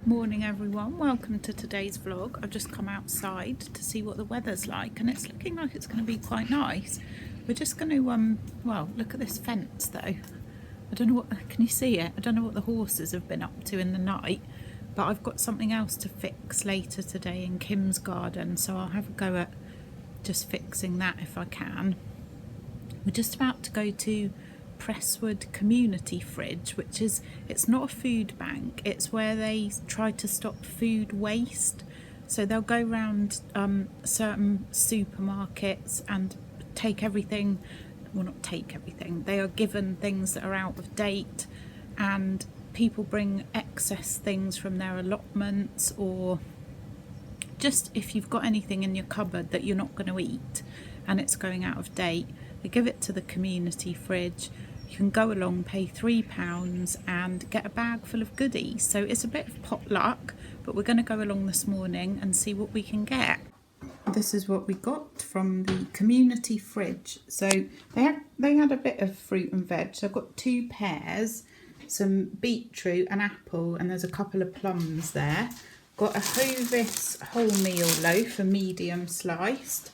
Morning everyone, welcome to today's vlog. I've just come outside to see what the weather's like and it's looking like it's going to be quite nice. We're just going to, well, look at this fence though. I don't know what, can you see it? I don't know what the horses have been up to in the night, but I've got something else to fix later today in Kim's garden, so I'll have a go at just fixing that if I can. We're just about to go to Presswood Community Fridge, which is, it's not a food bank, it's where they try to stop food waste. So they'll go around certain supermarkets and take everything, well, not take everything, they are given things that are out of date, and people bring excess things from their allotments, or just if you've got anything in your cupboard that you're not going to eat and it's going out of date, they give it to the community fridge. You can go along, pay £3 and get a bag full of goodies. So it's a bit of potluck, but we're going to go along this morning and see what we can get. This is what we got from the community fridge. So they had a bit of fruit and veg. So I've got 2 pears, some beetroot, an apple, and there's a couple of plums there. Got a Hovis wholemeal loaf, a medium sliced.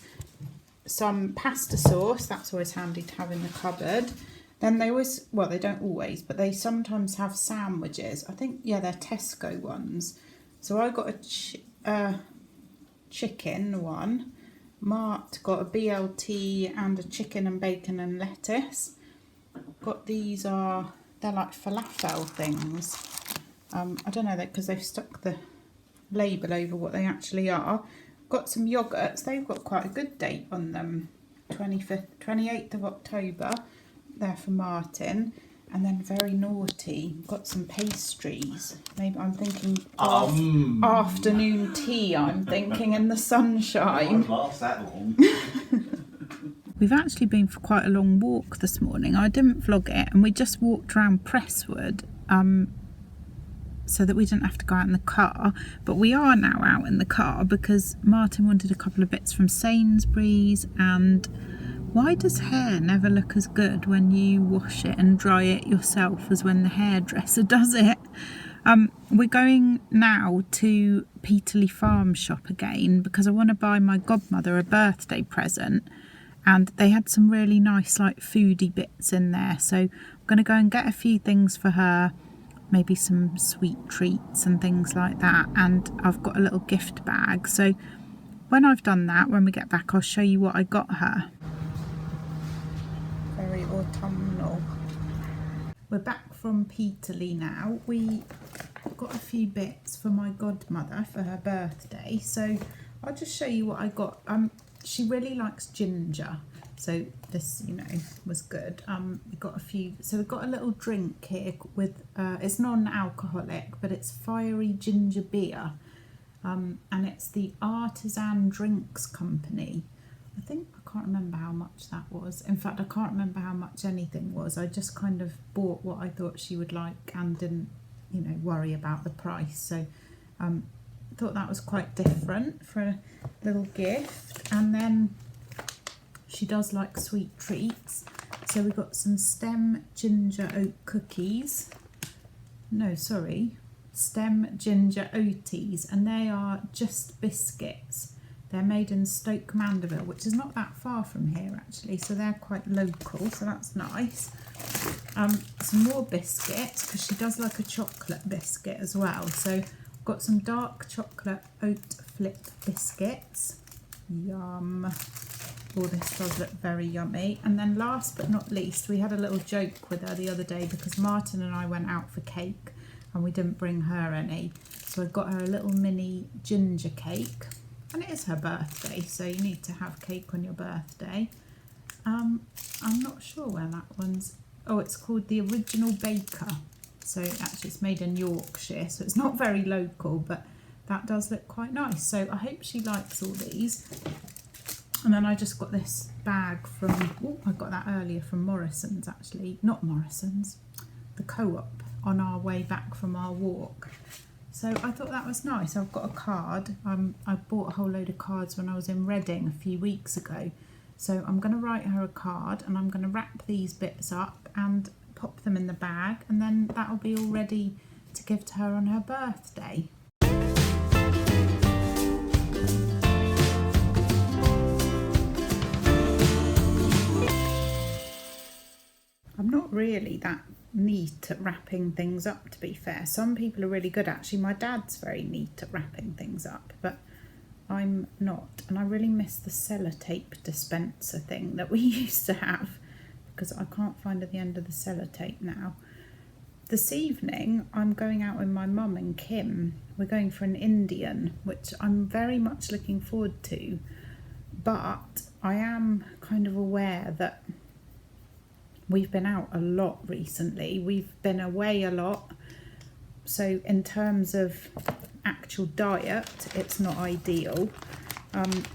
Some pasta sauce, that's always handy to have in the cupboard. Then they always, well, they don't always, but they sometimes have sandwiches. I think, yeah, they're Tesco ones. So I got a chicken one. Mart got a BLT and a chicken and bacon and lettuce. Got these they're like falafel things. I don't know, because they've stuck the label over what they actually are. Got some yogurts, they've got quite a good date on them, 28th of October, they're for Martin. And then very naughty, got some pastries, maybe I'm thinking afternoon tea, I'm thinking, in the sunshine. It won't last that long. We've actually been for quite a long walk this morning. I didn't vlog it, and we just walked around Presswood, so that we didn't have to go out in the car, but we are now out in the car because Martin wanted a couple of bits from Sainsbury's. And why does hair never look as good when you wash it and dry it yourself as when the hairdresser does it? We're going now to Peterlee Farm shop again because I want to buy my godmother a birthday present, and they had some really nice like foodie bits in there, so I'm going to go and get a few things for her, maybe some sweet treats and things like that, and I've got a little gift bag. So when I've done that, when we get back, I'll show you what I got her. Very autumnal. We're back from Peterlee now. We got a few bits for my godmother for her birthday, so I'll just show you what I got. She really likes ginger, so this, you know, was good. We got a few, so we've got a little drink here with, it's non-alcoholic, but it's fiery ginger beer, and it's the Artisan Drinks Company. I think, I can't remember how much that was. In fact, I can't remember how much anything was. I just kind of bought what I thought she would like and didn't, you know, worry about the price. So I thought that was quite different for a little gift. And then she does like sweet treats, so we got some stem ginger oat cookies. No, sorry, stem ginger oaties, and they are just biscuits. They're made in Stoke Mandeville, which is not that far from here actually, so they're quite local, so that's nice. Some more biscuits, because she does like a chocolate biscuit as well, so I've got some dark chocolate oat flip biscuits. Yum. Oh, this does look very yummy. And then last but not least, we had a little joke with her the other day because Martin and I went out for cake and we didn't bring her any. So I got her a little mini ginger cake, and it is her birthday, so you need to have cake on your birthday. I'm not sure where that one's, oh, it's called the Original Baker. So actually it's made in Yorkshire, so it's not very local, but that does look quite nice. So I hope she likes all these. And then I just got this bag from, oh, I got that earlier from Morrison's actually, not Morrison's, the Co-op, on our way back from our walk. So I thought that was nice. I've got a card. I bought a whole load of cards when I was in Reading a few weeks ago. So I'm going to write her a card and I'm going to wrap these bits up and pop them in the bag, and then that'll be all ready to give to her on her birthday. really that neat at wrapping things up, to be fair. Some people are really good. Actually, my dad's very neat at wrapping things up, but I'm not. And I really miss the sellotape dispenser thing that we used to have, because I can't find at the end of the sellotape now. This evening I'm going out with my mum and Kim. We're going for an Indian, which I'm very much looking forward to, but I am kind of aware that we've been out a lot recently. We've been away a lot, so in terms of actual diet it's not ideal,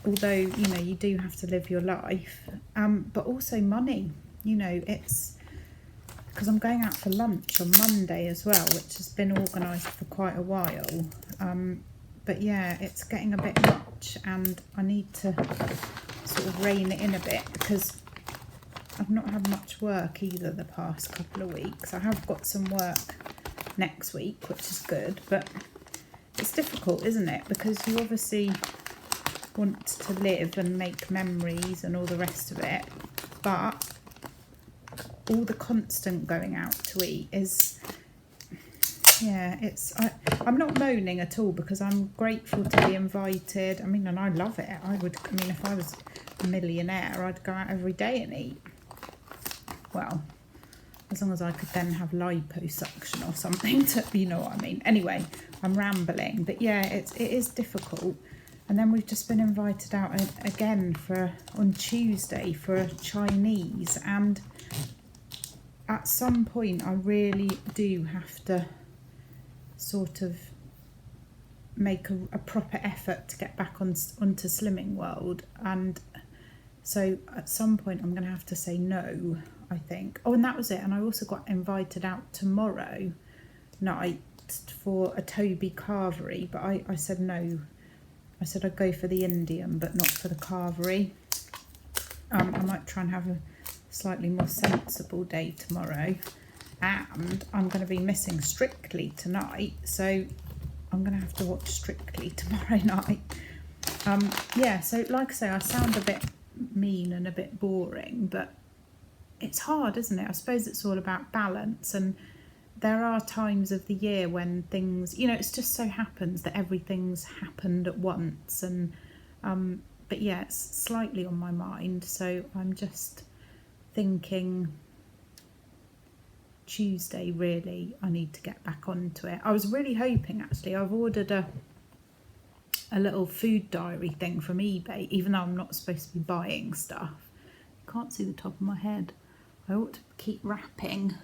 although you know you do have to live your life, but also money, you know, it's because I'm going out for lunch on Monday as well, which has been organised for quite a while, but yeah, it's getting a bit much and I need to sort of rein it in a bit, because I've not had much work either the past couple of weeks. I have got some work next week, which is good, but it's difficult, isn't it? Because you obviously want to live and make memories and all the rest of it, but all the constant going out to eat is, yeah, it's, I'm not moaning at all, because I'm grateful to be invited. I mean, and I love it. I mean, if I was a millionaire, I'd go out every day and eat. Well, as long as I could then have liposuction or something to, you know what I mean. Anyway, I'm rambling, but yeah, it is difficult. And then we've just been invited out again on Tuesday for a Chinese, and at some point I really do have to sort of make a proper effort to get back onto Slimming World, and so at some point I'm going to have to say no, I think. Oh, and that was it. And I also got invited out tomorrow night for a Toby carvery, but I said no. I said I'd go for the Indian but not for the carvery. I might try and have a slightly more sensible day tomorrow, and I'm going to be missing Strictly tonight, so I'm going to have to watch Strictly tomorrow night. Yeah, so like I say, I sound a bit mean and a bit boring, but it's hard, isn't it? I suppose it's all about balance, and there are times of the year when things, you know, it just so happens that everything's happened at once, and but yeah, it's slightly on my mind, so I'm just thinking Tuesday, really, I need to get back onto it. I was really hoping, actually, I've ordered a little food diary thing from eBay, even though I'm not supposed to be buying stuff. Can't see the top of my head. I ought to keep wrapping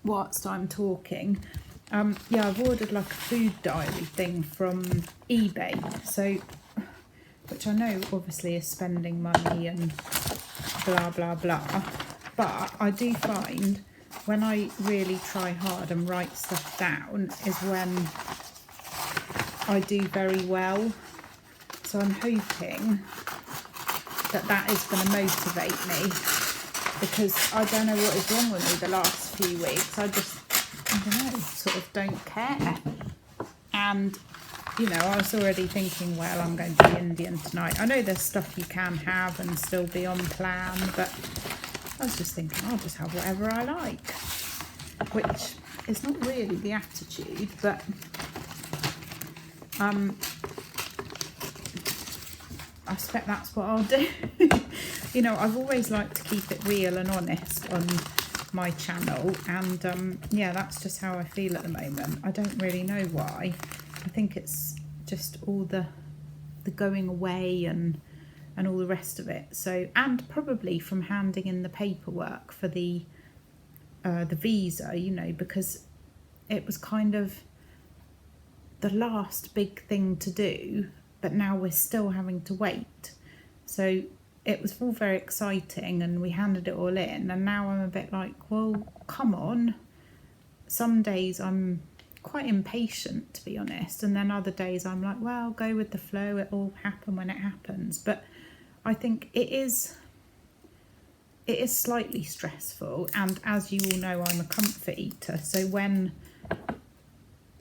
whilst I'm talking. Yeah, I've ordered like a food diary thing from eBay, so, which I know obviously is spending money and blah blah blah, but I do find when I really try hard and write stuff down is when I do very well. So I'm hoping that is going to motivate me, because I don't know what is wrong with me the last few weeks. I don't know, sort of don't care. And, you know, I was already thinking, well, I'm going to the Indian tonight. I know there's stuff you can have and still be on plan, but I was just thinking I'll just have whatever I like, which is not really the attitude, but I expect that's what I'll do. You know, I've always liked to keep it real and honest on my channel, and yeah, that's just how I feel at the moment. I don't really know why. I think it's just all the going away and all the rest of it. So, and probably from handing in the paperwork for the visa, you know, because it was kind of the last big thing to do, but now we're still having to wait. So it was all very exciting and we handed it all in, and now I'm a bit like, well, come on. Some days I'm quite impatient, to be honest, and then other days I'm like, well, go with the flow, it will happen when it happens. But I think it is slightly stressful, and as you all know, I'm a comfort eater, so when,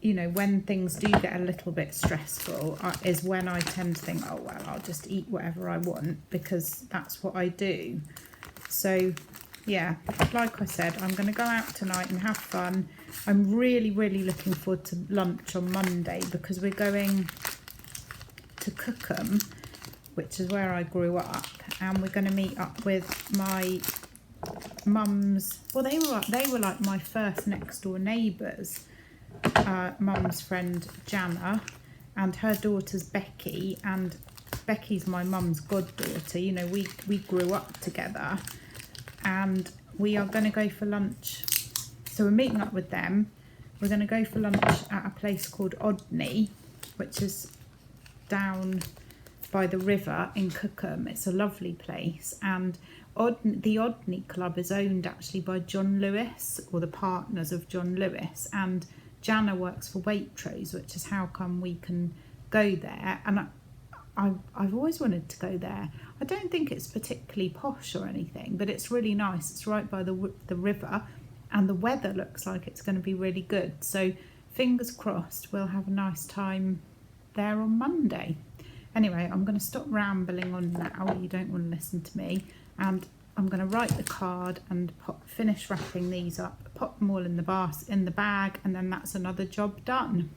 you know, when things do get a little bit stressful is when I tend to think, oh well, I'll just eat whatever I want, because that's what I do. So yeah, like I said, I'm going to go out tonight and have fun. I'm really, really looking forward to lunch on Monday because we're going to Cookham, which is where I grew up, and we're going to meet up with my mum's, well, they were like my first next door neighbours, mum's friend Jana and her daughter's Becky, and Becky's my mum's goddaughter. You know, we grew up together, and we are going to go for lunch. So we're meeting up with them. We're going to go for lunch at a place called Odney, which is down by the river in Cookham. It's a lovely place, and the Odney Club is owned actually by John Lewis, or the partners of John Lewis, and Jana works for Waitrose, which is how come we can go there. And I've always wanted to go there. I don't think it's particularly posh or anything, but it's really nice. It's right by the river, and the weather looks like it's going to be really good. So fingers crossed we'll have a nice time there on Monday. Anyway, I'm going to stop rambling on now. You don't want to listen to me. And I'm going to write the card and finish wrapping these up, pop them all in the bag, and then that's another job done.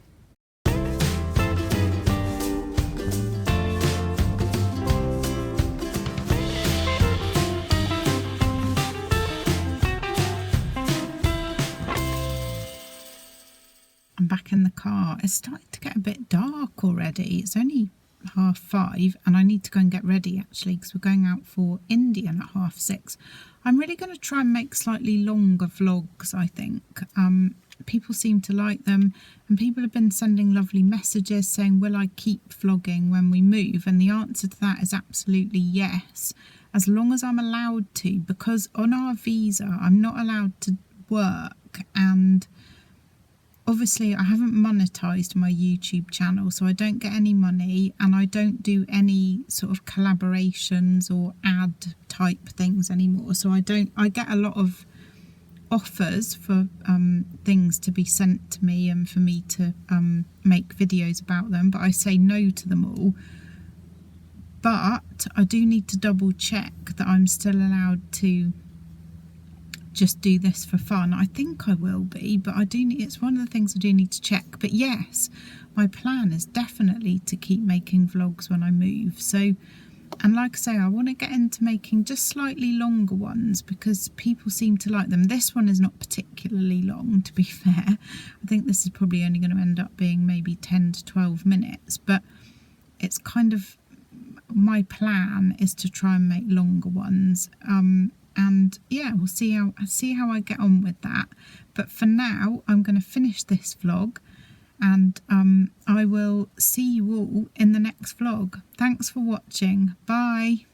I'm back in the car. It's starting to get a bit dark already. It's only 5:30 and I need to go and get ready actually, because we're going out for Indian at 6:30. I'm really going to try and make slightly longer vlogs, I think. People seem to like them, and people have been sending lovely messages saying, will I keep vlogging when we move? And the answer to that is absolutely yes, as long as I'm allowed to, because on our visa I'm not allowed to work, and obviously I haven't monetized my YouTube channel, so I don't get any money, and I don't do any sort of collaborations or ad type things anymore. So I get a lot of offers for things to be sent to me and for me to make videos about them, but I say no to them all. But I do need to double check that I'm still allowed to just do this for fun. I think I will be, but it's one of the things I do need to check. But yes, my plan is definitely to keep making vlogs when I move. So, and like I say, I want to get into making just slightly longer ones because people seem to like them. This one is not particularly long, to be fair. I think this is probably only going to end up being maybe 10 to 12 minutes, but it's kind of, my plan is to try and make longer ones. And yeah, we'll see how I get on with that. But for now, I'm going to finish this vlog, and I will see you all in the next vlog. Thanks for watching. Bye.